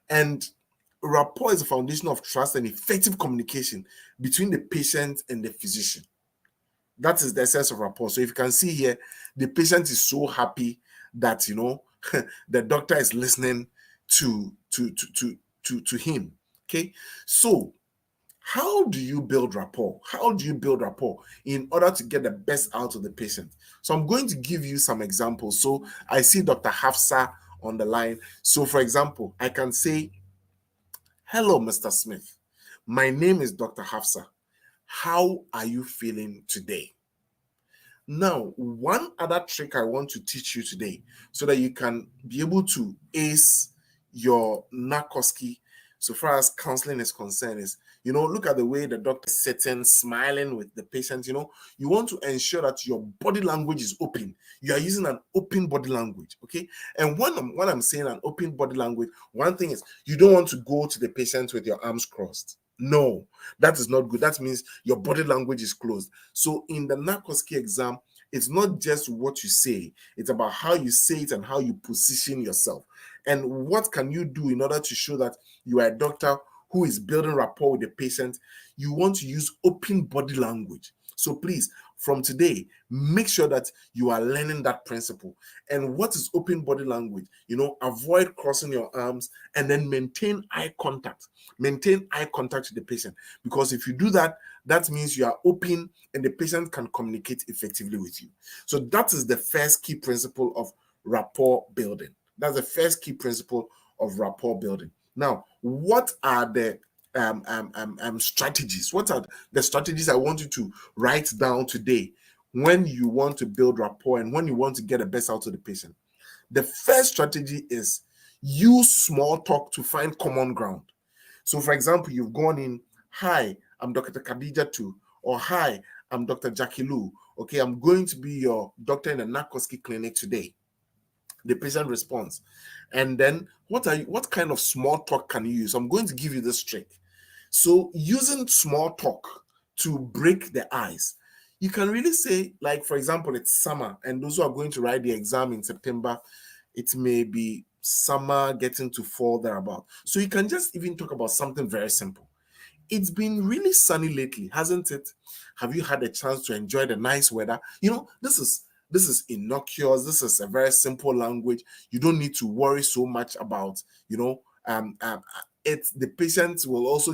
And rapport is a foundation of trust and effective communication between the patient and the physician. That is the essence of rapport. So if you can see here, the patient is so happy that the doctor is listening to him. Okay, so how do you build rapport? How do you build rapport in order to get the best out of the patient? So I'm going to give you some examples. So I see Dr. Hafsa on the line. So for example, I can say, hello, Mr. Smith. My name is Dr. Hafsa. How are you feeling today? Now, one other trick I want to teach you today so that you can be able to ace your NAC OSCE so far as counseling is concerned is, look at the way the doctor is sitting, smiling with the patient. You want to ensure that your body language is open. You are using an open body language, okay? And when I'm saying an open body language, one thing is you don't want to go to the patient with your arms crossed. No, that is not good. That means your body language is closed. So in the NAC OSCE exam, it's not just what you say, it's about how you say it and how you position yourself. And what can you do in order to show that you are a doctor who is building rapport with the patient? You want to use open body language. So please, from today, make sure that you are learning that principle. And what is open body language? Avoid crossing your arms and then maintain eye contact. Maintain eye contact with the patient. Because if you do that, that means you are open and the patient can communicate effectively with you. So that is the first key principle of rapport building. That's the first key principle of rapport building. Now, what are the strategies? What are the strategies I want you to write down today when you want to build rapport and when you want to get the best out of the patient? The first strategy is use small talk to find common ground. So, for example, you've gone in, hi, I'm Dr. Khadija too, or hi, I'm Dr. Jackie Lou. Okay, I'm going to be your doctor in the NAC OSCE clinic today. The patient responds. And then what kind of small talk can you use? I'm going to give you this trick. So using small talk to break the ice, you can really say, like, for example, it's summer, and those who are going to write the exam in September, it may be summer getting to fall thereabout. So you can just even talk about something very simple. It's been really sunny lately, hasn't it? Have you had a chance to enjoy the nice weather? This is innocuous. This is a very simple language. You don't need to worry so much about, the patient will also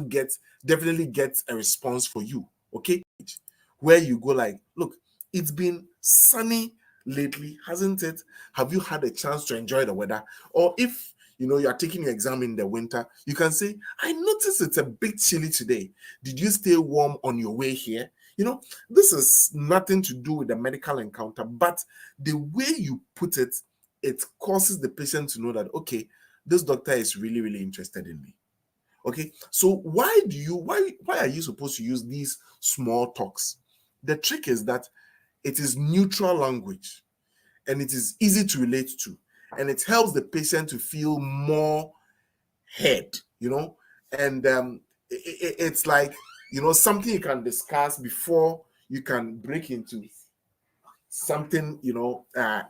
definitely get a response for you, okay? Where you go like, look, it's been sunny lately, hasn't it? Have you had a chance to enjoy the weather? Or if you are taking your exam in the winter, you can say, I noticed it's a bit chilly today. Did you stay warm on your way here? This is nothing to do with the medical encounter, but the way you put it, it causes the patient to know that, okay, this doctor is really, really interested in me. Okay, so why are you supposed to use these small talks? The trick is that it is neutral language and it is easy to relate to, and it helps the patient to feel more heard, and it's like, something you can discuss before you can break into something,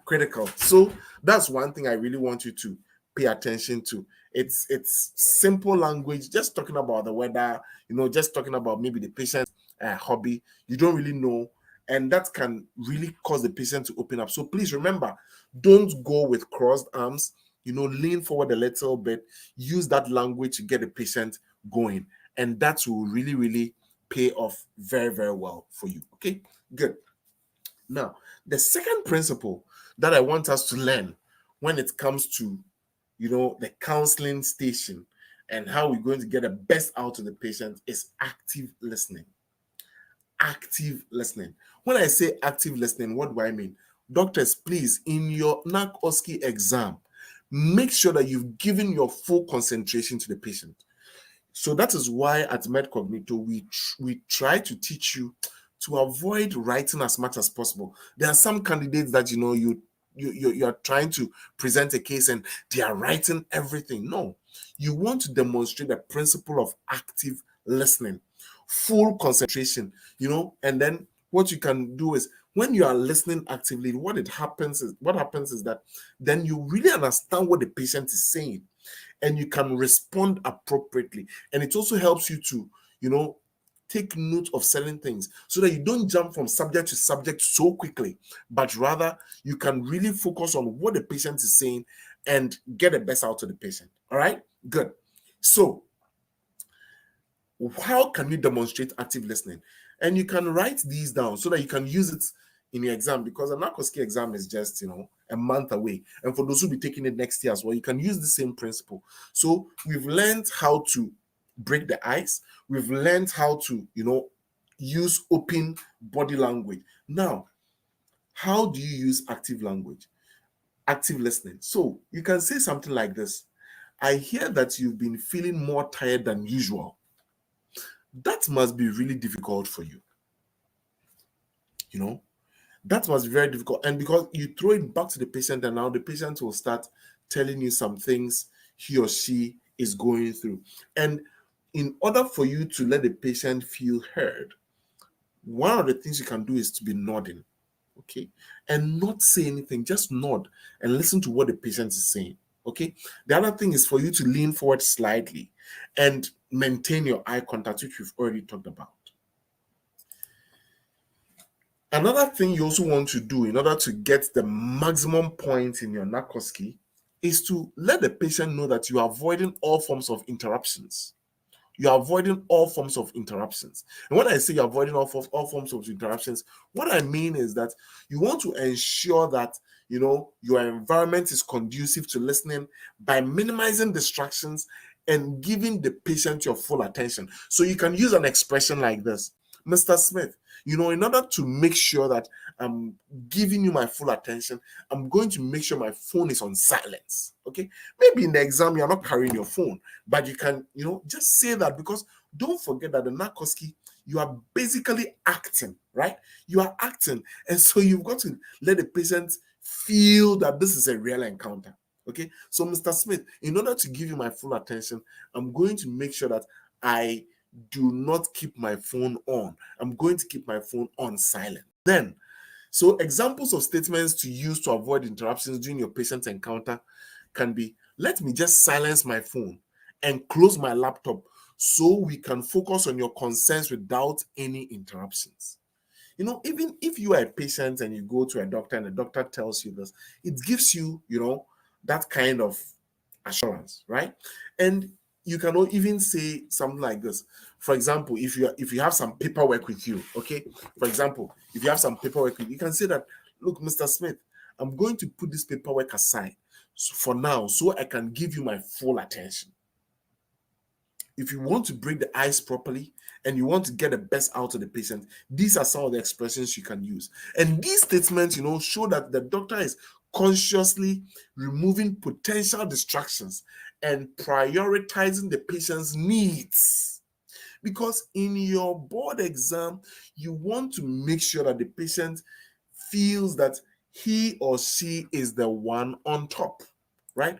critical. So that's one thing I really want you to pay attention to. It's simple language, just talking about the weather, just talking about maybe the patient's hobby. You don't really know, and that can really cause the patient to open up. So please remember, don't go with crossed arms. Lean forward a little bit. Use that language to get the patient going, and that will really, really pay off very, very well for you. Okay, good. Now, the second principle that I want us to learn when it comes to, the counseling station and how we're going to get the best out of the patient is active listening. Active listening. When I say active listening, what do I mean? Doctors, please, in your NAC OSCE exam, make sure that you've given your full concentration to the patient. So that is why at MedCognito, we try to teach you to avoid writing as much as possible. There are some candidates that you're trying to present a case and they are writing everything. No, you want to demonstrate the principle of active listening, full concentration, and then what you can do is when you are listening actively, what happens is that then you really understand what the patient is saying. and you can respond appropriately. And it also helps you to, take note of certain things so that you don't jump from subject to subject so quickly, but rather you can really focus on what the patient is saying and get the best out of the patient. All right, good. So how can you demonstrate active listening? And you can write these down so that you can use it in your exam, because a NAC OSCE exam is just, a month away. And for those who will be taking it next year as well, you can use the same principle. So we've learned how to break the ice. We've learned how to, use open body language. Now, how do you use active language? Active listening. So you can say something like this: I hear that you've been feeling more tired than usual. That must be really difficult for you. That must be very difficult. And because you throw it back to the patient, and now the patient will start telling you some things he or she is going through. And in order for you to let the patient feel heard, one of the things you can do is to be nodding, okay? And not say anything, just nod and listen to what the patient is saying, okay? The other thing is for you to lean forward slightly and maintain your eye contact, which we've already talked about. Another thing you also want to do in order to get the maximum points in your NAC OSCE is to let the patient know that you are avoiding all forms of interruptions. You are avoiding all forms of interruptions. And when I say you're avoiding all forms of interruptions, what I mean is that you want to ensure that your environment is conducive to listening by minimizing distractions and giving the patient your full attention. So you can use an expression like this: Mr. Smith, in order to make sure that I'm giving you my full attention, I'm going to make sure my phone is on silence. Okay. Maybe in the exam, you're not carrying your phone, but you can, just say that, because don't forget that the NAC OSCE, you are basically acting, right? You are acting. And so you've got to let the patient feel that this is a real encounter. Okay. So, Mr. Smith, in order to give you my full attention, I'm going to make sure that I do not keep my phone on. I'm going to keep my phone on silent. Then, so examples of statements to use to avoid interruptions during your patient encounter can be: let me just silence my phone and close my laptop so we can focus on your concerns without any interruptions. Even if you are a patient and you go to a doctor and the doctor tells you this, it gives you, that kind of assurance, right? And you can even say something like this. For example, if you have some paperwork with you, okay? For example, if you have some paperwork with you, you can say that: look, Mr. Smith, I'm going to put this paperwork aside for now so I can give you my full attention. If you want to break the ice properly and you want to get the best out of the patient, these are some of the expressions you can use. And these statements, show that the doctor is consciously removing potential distractions and prioritizing the patient's needs. Because in your board exam, you want to make sure that the patient feels that he or she is the one on top, right?